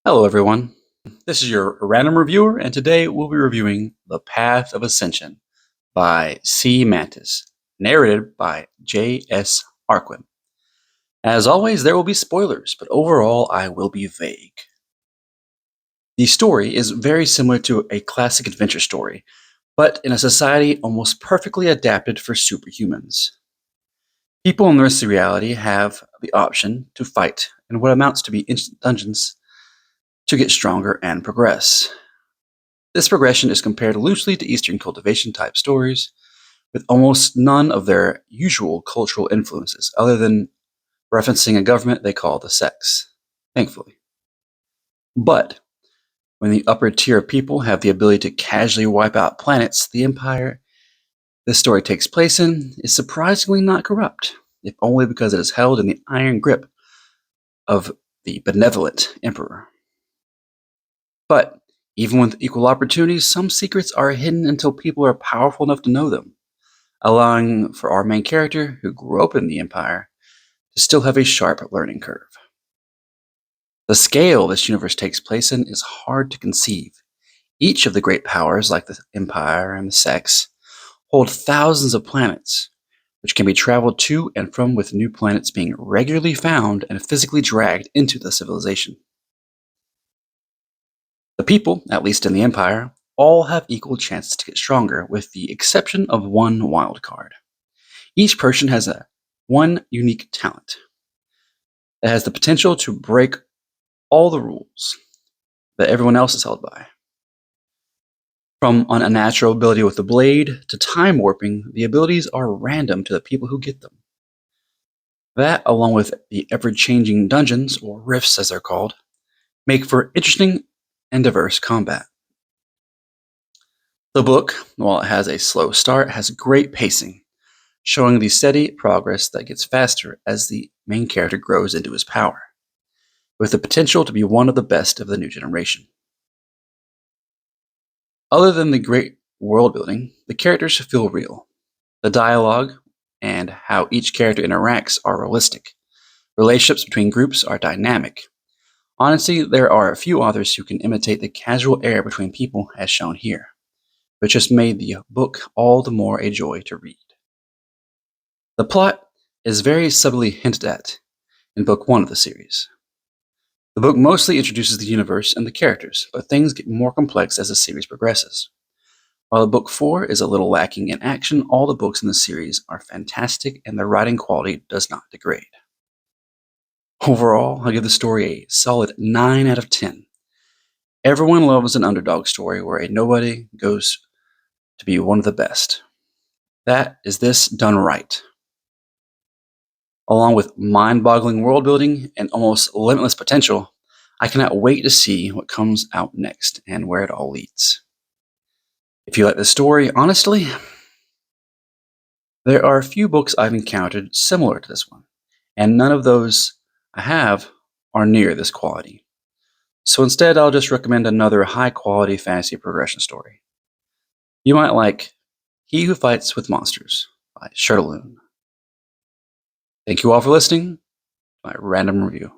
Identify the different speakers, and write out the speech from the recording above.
Speaker 1: Hello, everyone. This is your random reviewer, and today we'll be reviewing The Path of Ascension by Mantis, narrated by J.S. Arquin. As always, there will be spoilers, but overall, I will be vague. The story is very similar to a classic adventure story, but in a society almost perfectly adapted for superhumans. People in this reality have the option to fight in what amounts to be instant dungeons to get stronger and progress. This progression is compared loosely to Eastern cultivation type stories, with almost none of their usual cultural influences, other than referencing a government they call the sex, thankfully. But when the upper tier of people have the ability to casually wipe out planets, the empire this story takes place in is surprisingly not corrupt, if only because it is held in the iron grip of the benevolent emperor. But even with equal opportunities, some secrets are hidden until people are powerful enough to know them, allowing for our main character, who grew up in the Empire, to still have a sharp learning curve. The scale this universe takes place in is hard to conceive. Each of the great powers, like the Empire and the Sex, hold thousands of planets, which can be traveled to and from, with new planets being regularly found and physically dragged into the civilization. The people, at least in the Empire, all have equal chances to get stronger, with the exception of one wild card. Each person has one unique talent that has the potential to break all the rules that everyone else is held by. From an unnatural ability with the blade to time warping, the abilities are random to the people who get them. That, along with the ever-changing dungeons, or rifts as they're called, make for interesting and diverse combat. The book, while it has a slow start, has great pacing, showing the steady progress that gets faster as the main character grows into his power, with the potential to be one of the best of the new generation. Other than the great world building, the characters feel real. The dialogue and how each character interacts are realistic. Relationships between groups are dynamic. Honestly, there are a few authors who can imitate the casual air between people as shown here, which just made the book all the more a joy to read. The plot is very subtly hinted at in book 1 of the series. The book mostly introduces the universe and the characters, but things get more complex as the series progresses. While book 4 is a little lacking in action, all the books in the series are fantastic and the writing quality does not degrade. Overall, I'll give the story a solid 9 out of 10. Everyone loves an underdog story where a nobody goes to be one of the best. That is this done right. Along with mind-boggling world building and almost limitless potential, I cannot wait to see what comes out next and where it all leads. If you like the story, honestly, there are a few books I've encountered similar to this one, and none of those I have are near this quality. So instead, I'll just recommend another high-quality fantasy progression story. You might like He Who Fights with Monsters by Shirtaloon. Thank you all for listening to my random review.